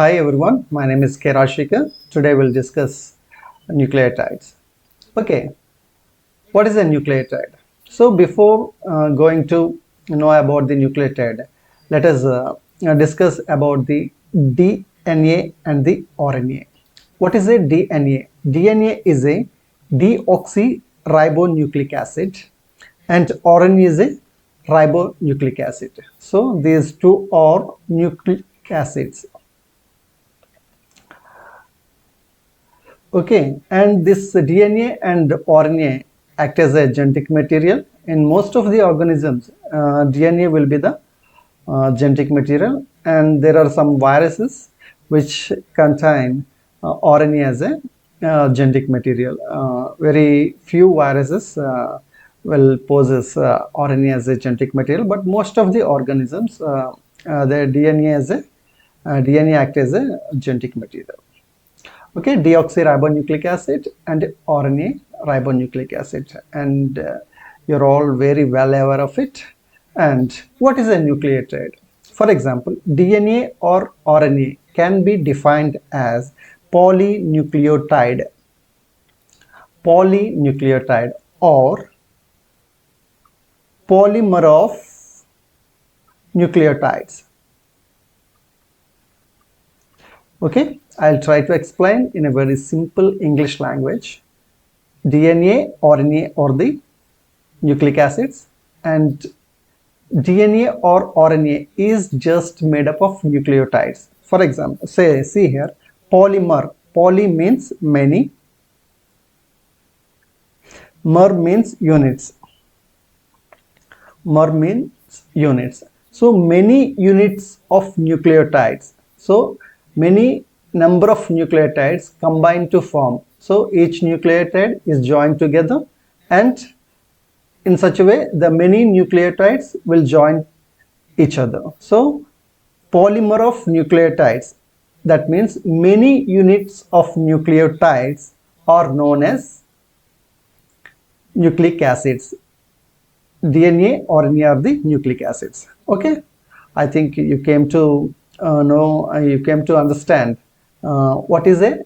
Hi everyone, my name is K. Rashika. Today we'll discuss nucleotides. Okay, what is a nucleotide? So before going to know about the nucleotide, let us discuss about the DNA and the RNA. What is a DNA? DNA is a deoxyribonucleic acid and RNA is a ribonucleic acid. So these two are nucleic acids. Okay, and this DNA and RNA act as a genetic material. In most of the organisms, DNA will be the genetic material, and there are some viruses which contain RNA as a genetic material. Very few viruses will possess RNA as a genetic material, but most of the organisms, their DNA act as a genetic material. Okay, deoxyribonucleic acid and RNA ribonucleic acid, and you're all very well aware of it. And what is a nucleotide? For example, DNA or RNA can be defined as polynucleotide or polymer of nucleotides. Okay, I'll try to explain in a very simple English language. DNA, RNA or the nucleic acids, and DNA or RNA is just made up of nucleotides. For example, see here, polymer. Poly means many, mer means units. Mer means units. So many units of nucleotides. So many number of nucleotides combine to form. So each nucleotide is joined together, and in such a way the many nucleotides will join each other. So polymer of nucleotides, that means many units of nucleotides, are known as nucleic acids. DNA or RNA are the nucleic acids. Okay, I think you came to you came to understand what is a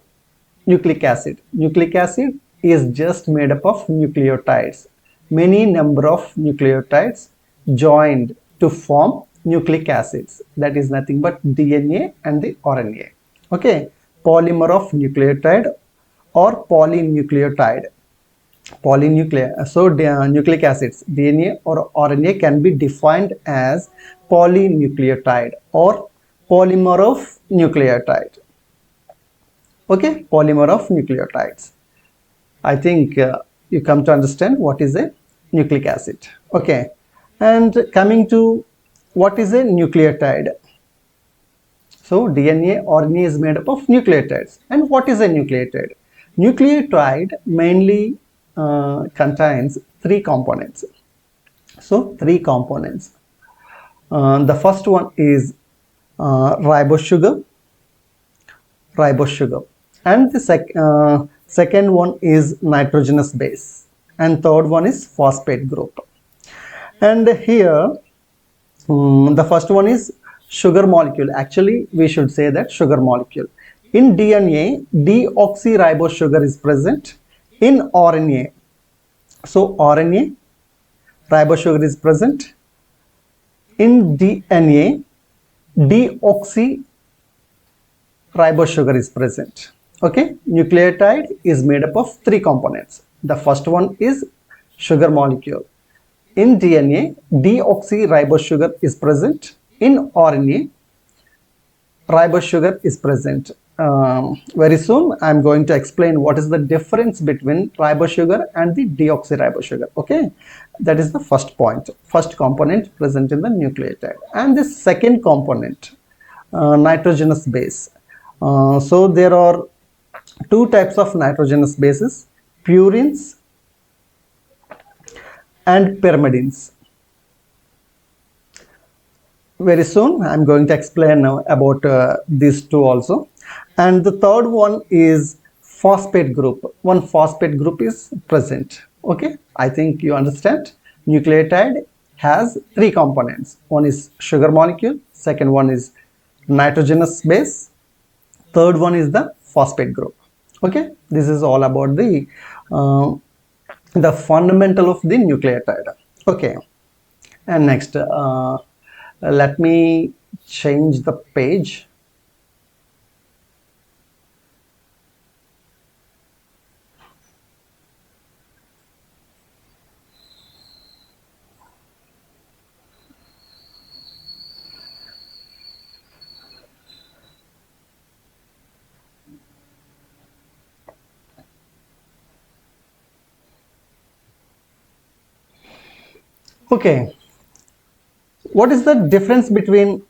nucleic acid. Nucleic acid is just made up of nucleotides. Many number of nucleotides joined to form nucleic acids. That is nothing but DNA and the RNA. Okay, polymer of nucleotide or polynucleotide. So nucleic acids, DNA or RNA, can be defined as polynucleotide or polymer of nucleotide. Okay, polymer of nucleotides. I think you come to understand what is a nucleic acid. Okay, and coming to what is a nucleotide. So DNA, RNA is made up of nucleotides. And what is a nucleotide? Nucleotide mainly contains three components. So three components. The first one is ribose sugar, and the second one is nitrogenous base, and third one is phosphate group. And here the first one is sugar molecule. Actually we should say that sugar molecule. In DNA, deoxyribose sugar is present. In RNA, so RNA, ribose sugar is present. In DNA, deoxyribose sugar is present. Okay, nucleotide is made up of three components. The first one is sugar molecule. In DNA, deoxyribose sugar is present. In RNA, ribose sugar is present. Very soon I am going to explain what is the difference between ribose sugar and the deoxyribose sugar. Okay, that is the first point, first component present in the nucleotide. And the second component, nitrogenous base. So there are two types of nitrogenous bases, purines and pyrimidines. Very soon I am going to explain about these two also. And the third one is phosphate group. One phosphate group is present. Okay, I think you understand. Nucleotide has three components. One is sugar molecule, second one is nitrogenous base, third one is the phosphate group. Okay, this is all about the fundamental of the nucleotide. Okay, and next let me change the page. Okay, what is the difference between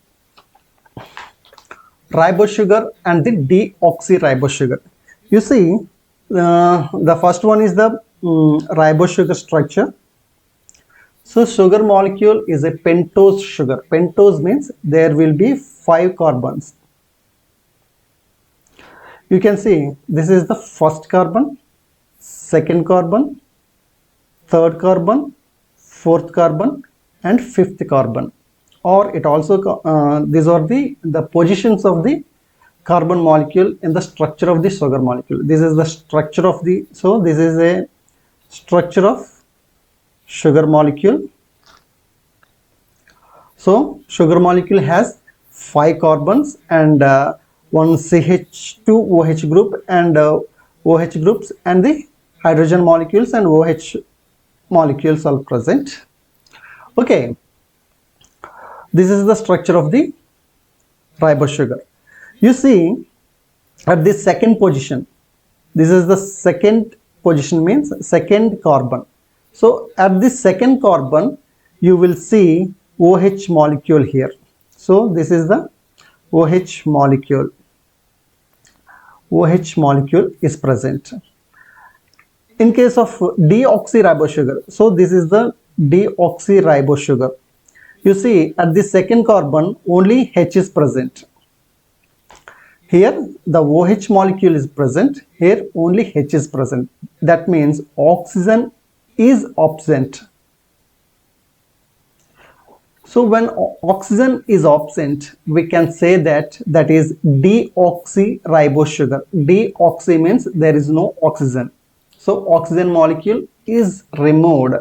ribose sugar and the deoxyribose sugar? You see, the first one is the ribose sugar structure. So sugar molecule is a pentose sugar. Pentose means there will be 5 carbons. You can see this is the first carbon, second carbon, third carbon, fourth carbon, and fifth carbon. Or it also these are the positions of the carbon molecule in the structure of the sugar molecule. This is the structure of the, so this is a structure of sugar molecule. So sugar molecule has 5 carbons and one CH2OH group and OH groups, and the hydrogen molecules and OH molecules are present. Okay, this is the structure of the ribose sugar. You see, at this second position, this is the second position, means second carbon. So at this second carbon, you will see OH molecule here. So this is the OH molecule. OH molecule is present. In case of deoxyribose sugar, so this is the deoxyribose sugar. You see, at the second carbon, only H is present. Here, the OH molecule is present. Here, only H is present. That means oxygen is absent. So when oxygen is absent, we can say that that is deoxyribose sugar. Deoxy means there is no oxygen. So oxygen molecule is removed.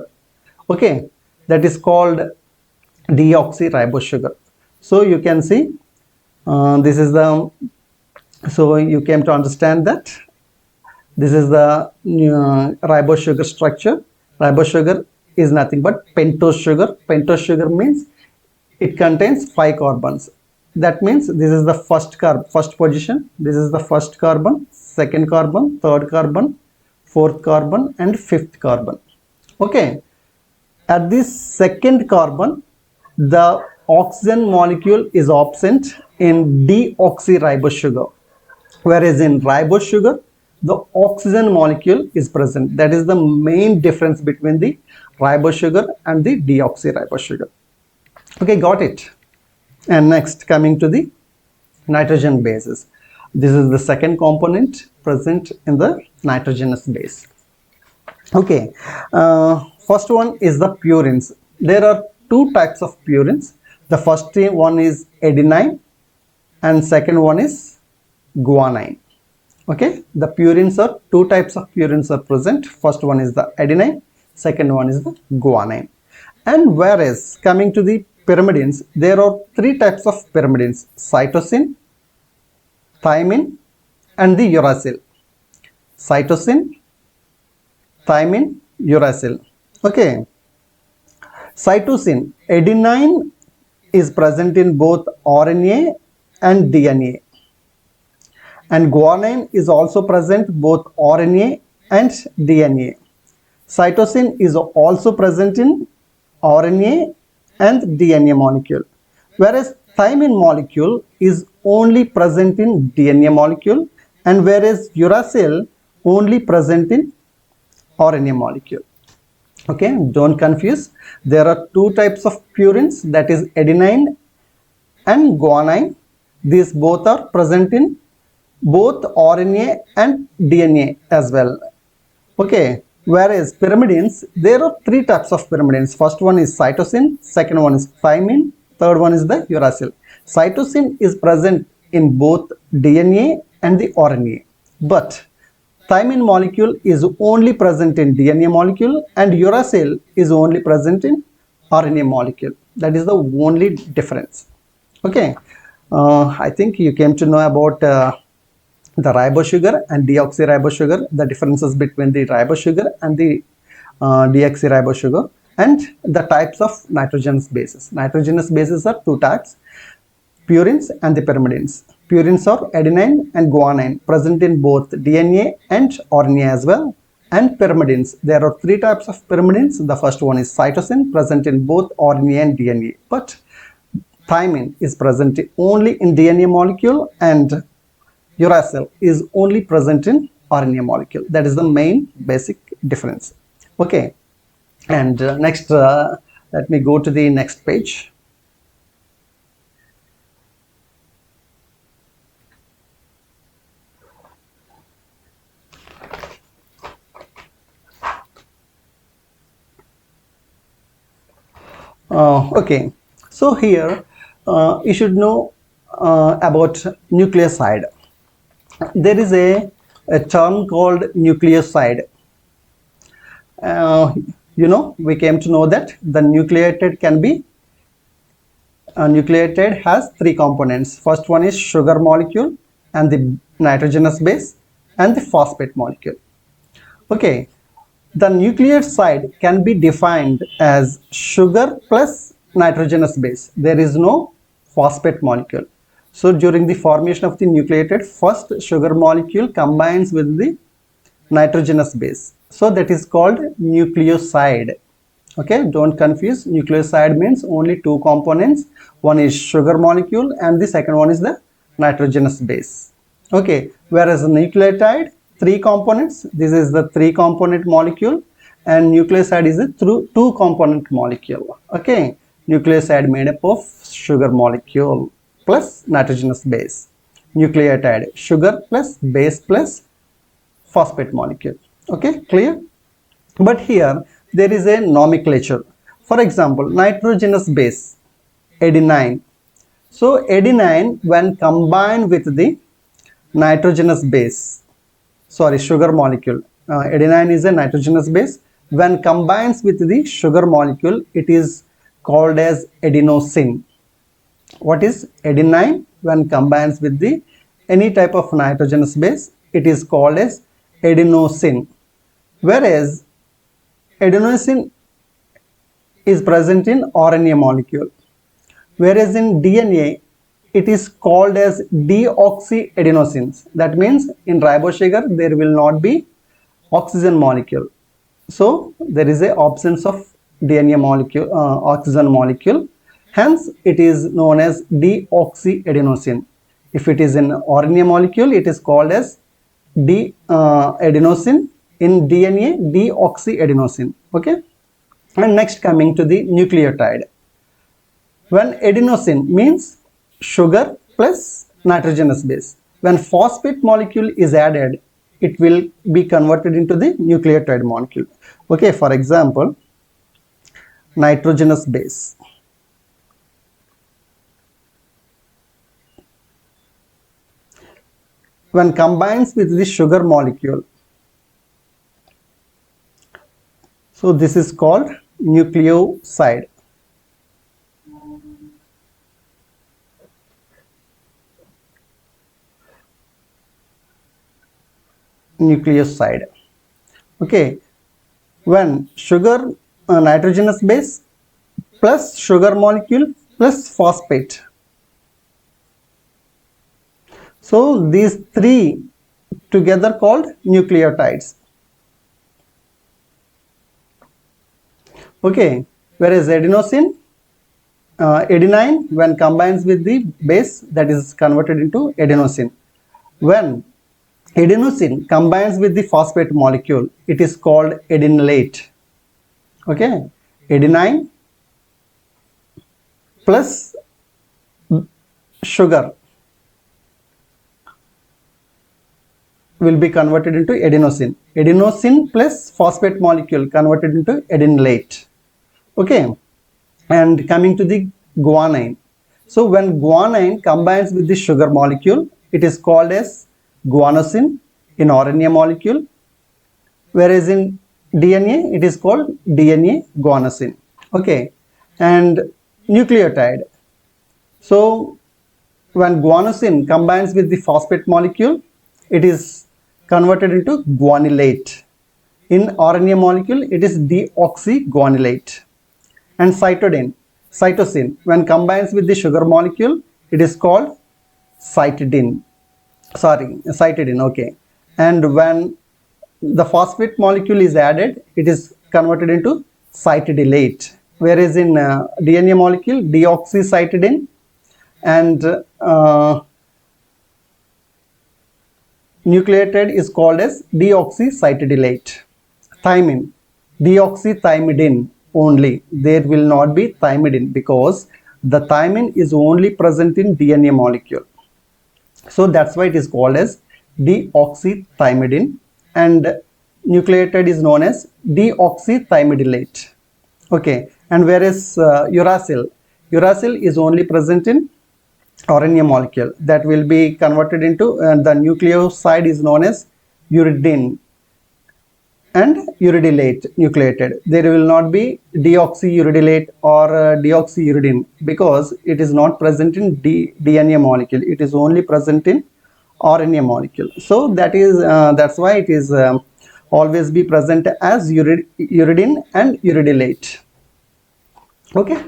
Okay, that is called deoxyribose sugar. So you can see this is the, so you came to understand that this is the ribose sugar structure. Ribose sugar is nothing but pentose sugar. Pentose sugar means it contains 5 carbons. That means this is the first position. This is the first carbon, second carbon, third carbon, fourth carbon, and fifth carbon. Okay, at this second carbon, the oxygen molecule is absent in deoxyribose sugar, whereas in ribose sugar, the oxygen molecule is present. That is the main difference between the ribose sugar and the deoxyribose sugar. Okay, got it. And next, coming to the nitrogen bases. This is the second component present in the nitrogenous base. Okay, first one is the purines. There are 2 types of purines. The first one is adenine and second one is guanine. Okay, the purines are 2 types of purines are present. First one is the adenine, second one is the guanine. And whereas coming to the pyrimidines, there are 3 types of pyrimidines: cytosine, thymine, and the uracil. Cytosine, thymine, uracil. Okay, cytosine, adenine is present in both RNA and DNA, and guanine is also present both RNA and DNA. Cytosine is also present in RNA and DNA molecule, whereas thymine molecule is only present in DNA molecule, and whereas uracil only present in RNA molecule. Okay, don't confuse. There are 2 types of purines, that is adenine and guanine. These both are present in both RNA and DNA as well. Okay, whereas pyrimidines, there are 3 types of pyrimidines. First one is cytosine, second one is thymine, third one is the uracil. Cytosine is present in both DNA and the RNA. But thymine molecule is only present in DNA molecule and uracil is only present in RNA molecule. That is the only difference. Okay, I think you came to know about the ribose sugar and deoxyribose sugar, the differences between the ribose sugar and the deoxyribose sugar, and the types of nitrogenous bases. Nitrogenous bases are two types: purines and the pyrimidines. Purines are adenine and guanine, present in both DNA and RNA as well. And pyrimidines, there are three types of pyrimidines. The first one is cytosine, present in both RNA and DNA. But thymine is present only in DNA molecule and uracil is only present in RNA molecule. That is the main basic difference. Okay, and next, let me go to the next page. Okay, so here you should know about nucleoside. There is a term called nucleoside. We came to know that the nucleotide has three components. First one is sugar molecule and the nitrogenous base and the phosphate molecule. Okay, the nucleoside can be defined as sugar plus nitrogenous base. There is no phosphate molecule. So during the formation of the nucleotide, first sugar molecule combines with the nitrogenous base. So that is called nucleoside. Okay, don't confuse. Nucleoside means only two components. One is sugar molecule and the second one is the nitrogenous base. Okay, whereas the nucleotide, three components. This is the three component molecule and nucleoside is a two component molecule. Okay, nucleoside made up of sugar molecule plus nitrogenous base. Nucleotide, sugar plus base plus phosphate molecule. Okay, clear? But here there is a nomenclature. For example, nitrogenous base, adenine. So adenine, when combined with the nitrogenous base, sugar molecule, adenine is a nitrogenous base. When combines with the sugar molecule, it is called as adenosine. What is adenine? When combines with the any type of nitrogenous base, it is called as adenosine. Whereas adenosine is present in RNA molecule, whereas in DNA it is called as deoxyadenosines. That means in ribose sugar there will not be oxygen molecule. So there is a absence of DNA molecule, oxygen molecule. Hence it is known as deoxyadenosine. If it is an RNA molecule, it is called as adenosine. In DNA, deoxyadenosine. Okay. And next, coming to the nucleotide. When adenosine means sugar plus nitrogenous base. When phosphate molecule is added, it will be converted into the nucleotide molecule. Okay, for example, nitrogenous base. When combines with the sugar molecule, so this is called nucleoside. Nucleoside. Okay, when sugar nitrogenous base plus sugar molecule plus phosphate. So these three together called nucleotides. Okay, whereas adenosine, adenine, when combines with the base, that is converted into adenosine. When adenosine combines with the phosphate molecule, it is called adenylate. Okay, adenine plus sugar will be converted into adenosine. Adenosine plus phosphate molecule converted into adenylate. Okay, and coming to the guanine. So when guanine combines with the sugar molecule, it is called as guanosine in RNA molecule, whereas in DNA it is called DNA guanosine. Okay, and nucleotide. So when guanosine combines with the phosphate molecule, it is converted into guanylate. In RNA molecule, it is deoxyguanylate. And cytosine, when combines with the sugar molecule, it is called cytidine. Cytidine, okay. And when the phosphate molecule is added, it is converted into cytidylate. Whereas in DNA molecule, deoxycytidine and nucleotide is called as deoxycytidylate. Thymine, deoxythymidine only. There will not be thymidine because the thymine is only present in DNA molecule. So that's why it is called as deoxythymidine, and nucleotide is known as deoxythymidylate. Okay, and whereas uracil is only present in RNA molecule, that will be converted into the nucleoside is known as uridine and uridylate nucleated. There will not be deoxyuridylate or deoxyuridine because it is not present in DNA molecule. It is only present in RNA molecule. So that's why it is always be present as uridine and uridylate. Okay,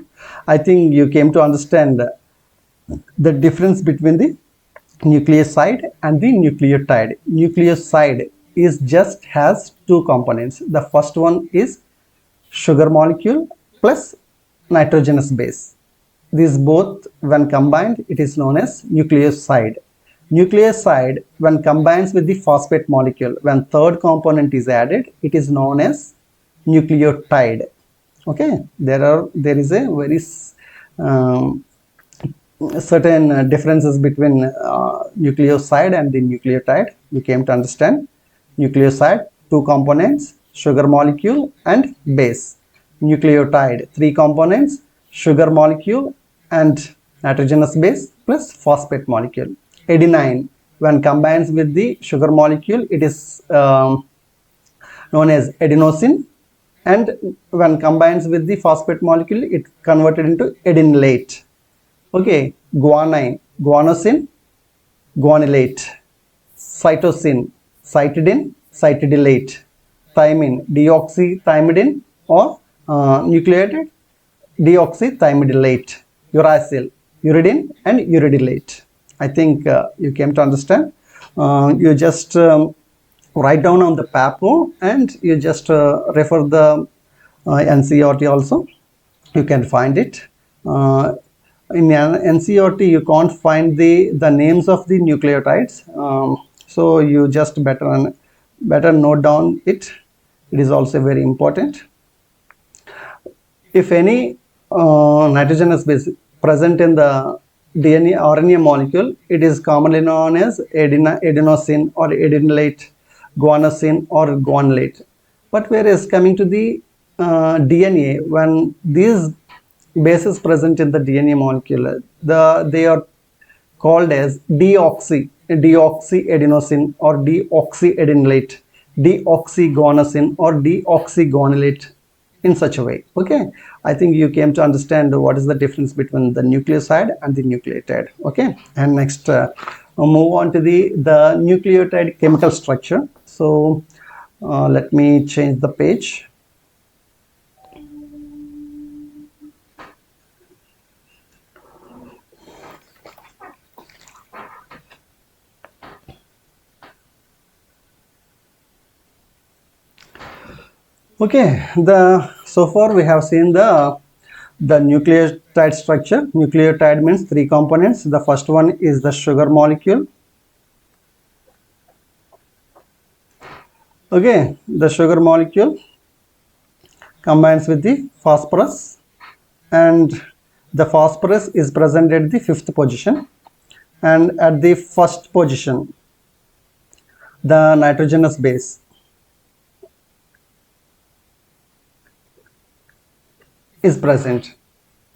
I think you came to understand the difference between the nucleoside and the nucleotide. Nucleoside is just has two components. The first one is sugar molecule plus nitrogenous base. These both when combined, it is known as nucleoside. Nucleoside when combines with the phosphate molecule, when third component is added, it is known as nucleotide. Okay, there is a very certain differences between nucleoside and the nucleotide. You came to understand. Nucleoside, two components, sugar molecule and base. Nucleotide, three components, sugar molecule and nitrogenous base plus phosphate molecule. Adenine, when combines with the sugar molecule, it is known as adenosine, and when combines with the phosphate molecule, it converted into adenylate. Okay, guanine, guanosine, guanylate. Cytosine, cytidine, cytidylate. Thymine, deoxythymidine or nucleated deoxythymidylate. Uracil, uridine and uridylate. I think you came to understand. You just write down on the paper and you just refer the NCERT also. You can find it. In NCERT, you can't find the names of the nucleotides. So you just better note down it. It is also very important. If any nitrogenous base present in the DNA RNA molecule, it is commonly known as adenosine or adenylate, guanosine or guanylate. But whereas coming to the DNA, when these bases present in the DNA molecule, they are called as deoxyadenosine or deoxyadenylate, deoxyguanosine or deoxyguanylate, in such a way. Okay, I think you came to understand what is the difference between the nucleoside and the nucleotide. Okay, and next we'll move on to the nucleotide chemical structure. So let me change the page. Okay, so far we have seen the nucleotide structure. Nucleotide means three components. The first one is the sugar molecule. Okay, the sugar molecule combines with the phosphorus, and the phosphorus is present at the 5th position, and at the 1st position the nitrogenous base is present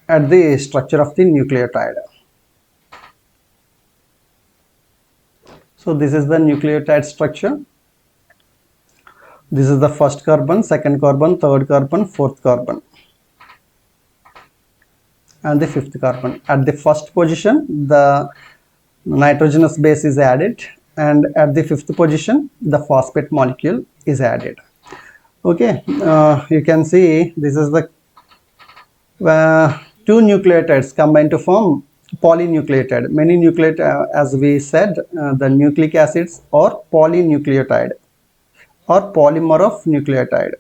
at the structure of the nucleotide. So So this is the nucleotide structure. This is the first carbon, second carbon, third carbon, fourth carbon, and the fifth carbon. At the first position, the nitrogenous base is added, and at the fifth position, the phosphate molecule is added. Okay, you can see this is the two nucleotides combine to form polynucleotide. Many nucleotides, as we said, the nucleic acids are polynucleotide or polymer of nucleotide.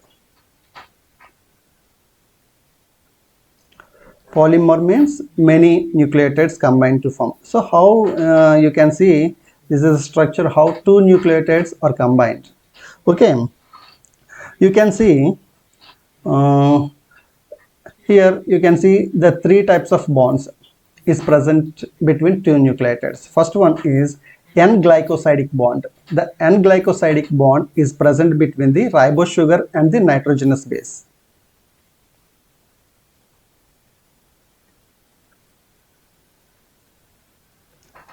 Polymer means many nucleotides combined to form. So how you can see this is a structure how two nucleotides are combined. Okay, you can see here you can see the three types of bonds is present between two nucleotides. First one is N-glycosidic bond. The N-glycosidic bond is present between the ribose sugar and the nitrogenous base.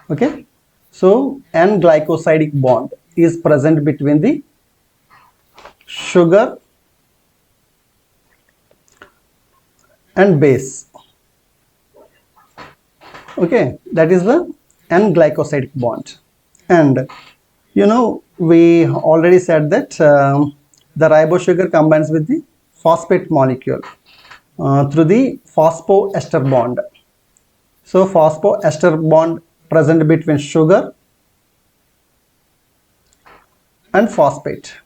Okay, so N-glycosidic bond is present between the sugar and base. Okay, that is the N-glycosidic bond. And you know, we already said that the ribose sugar combines with the phosphate molecule through the phosphoester bond. So phosphoester bond present between sugar and phosphate.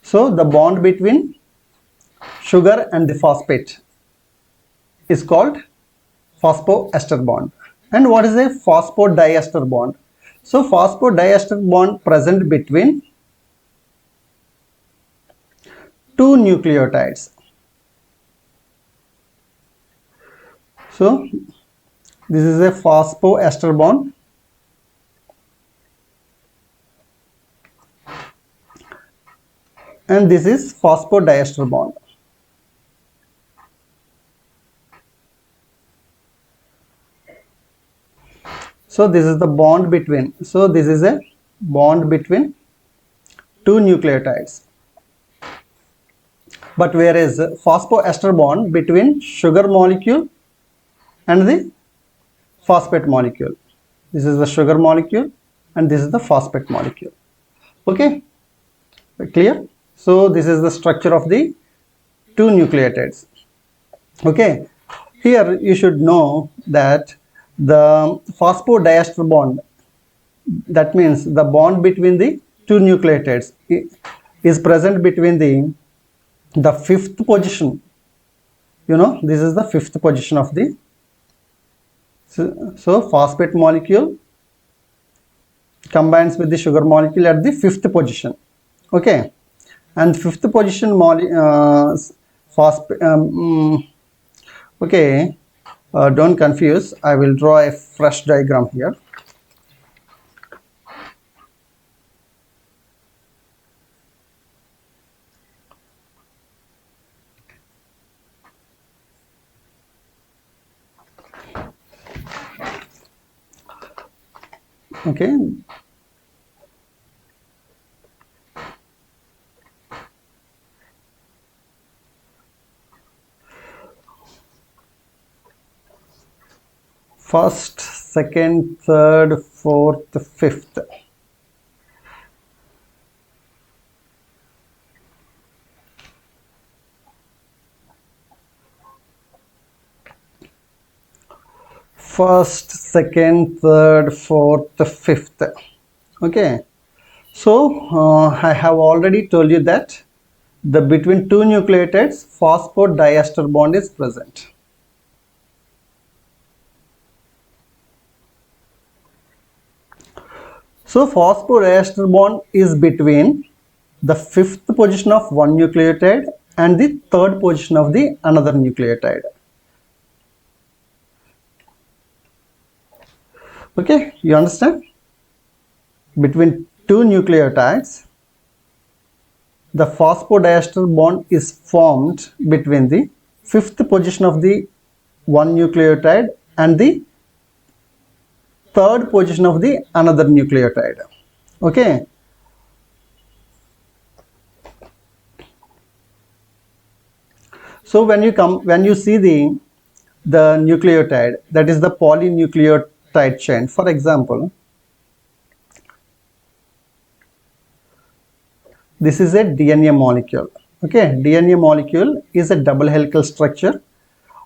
So the bond between sugar and the phosphate is called phosphoester bond. And what is a phosphodiester bond? So phosphodiester bond present between two nucleotides. So this is a phosphoester bond and this is phosphodiester bond. So this is the bond between, so this is a bond between two nucleotides. But whereas phosphoester bond between sugar molecule and the phosphate molecule. This is the sugar molecule and this is the phosphate molecule. Okay, clear? So this is the structure of the two nucleotides. Okay, here you should know that the phosphodiester bond, that means the bond between the two nucleotides is present between the fifth position. You know, this is the fifth position of the, so phosphate molecule combines with the sugar molecule at the fifth position. Okay, and fifth position okay, don't confuse, I will draw a fresh diagram here. Okay, first, second, third, fourth, fifth. First, second, third, fourth, fifth. Okay, so I have already told you that the between two nucleotides phosphodiester bond is present. So phosphodiester bond is between the fifth position of one nucleotide and the third position of the another nucleotide. Okay, you understand? Between two nucleotides, the phosphodiester bond is formed between the fifth position of the one nucleotide and the third position of the another nucleotide. Okay. So when you see the nucleotide, that is the polynucleotide chain. For example, this is a DNA molecule. Okay, DNA molecule is a double helical structure.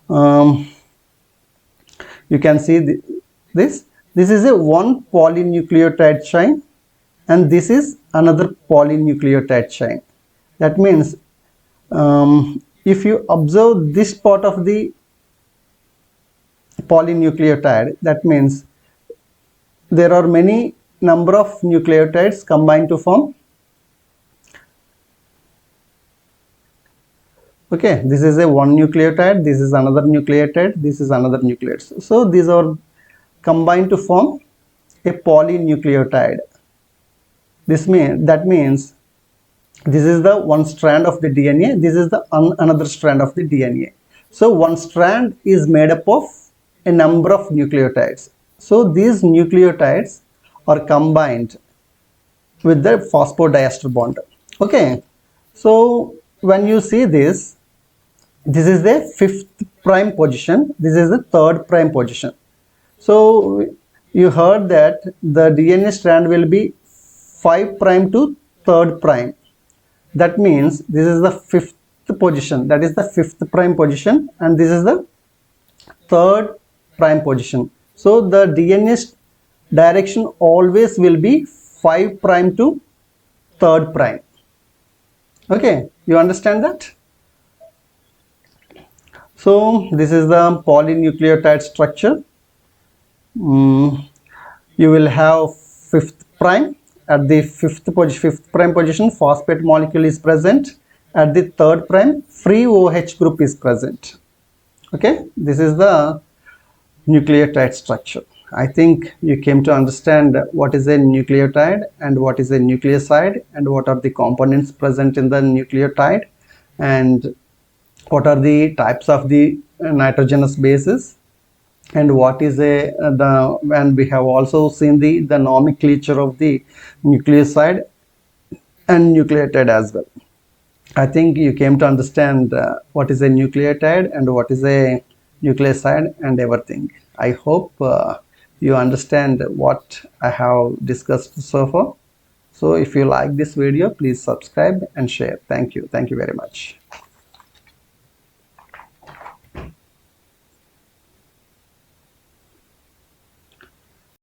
You can see this. This is a one polynucleotide chain, and this is another polynucleotide chain. That means if you observe this part of the polynucleotide, that means there are many number of nucleotides combined to form. Okay, this is a one nucleotide, this is another nucleotide, this is another nucleotide. So these are combined to form a polynucleotide. That means this is the one strand of the DNA, this is the another strand of the DNA. So one strand is made up of a number of nucleotides. So these nucleotides are combined with the phosphodiester bond. Okay, so when you see this is the 5th prime position, this is the 3rd prime position. So you heard that the DNA strand will be 5 prime to 3rd prime. That means this is the 5th position, that is the 5th prime position, and this is the 3rd prime position. So the DNA direction always will be 5 prime to 3rd prime. Okay, you understand that? So this is the polynucleotide structure. You will have 5th prime. At the 5th prime position, phosphate molecule is present. At the 3rd prime, free OH group is present. Okay, this is the nucleotide structure. I think you came to understand what is a nucleotide and what is a nucleoside and what are the components present in the nucleotide and what are the types of the nitrogenous bases and what is and we have also seen the nomenclature of the nucleoside and nucleotide as well. I think you came to understand what is a nucleotide and what is a nucleoside and everything. I hope you understand what I have discussed so far. So if you like this video, please subscribe and share. Thank you very much.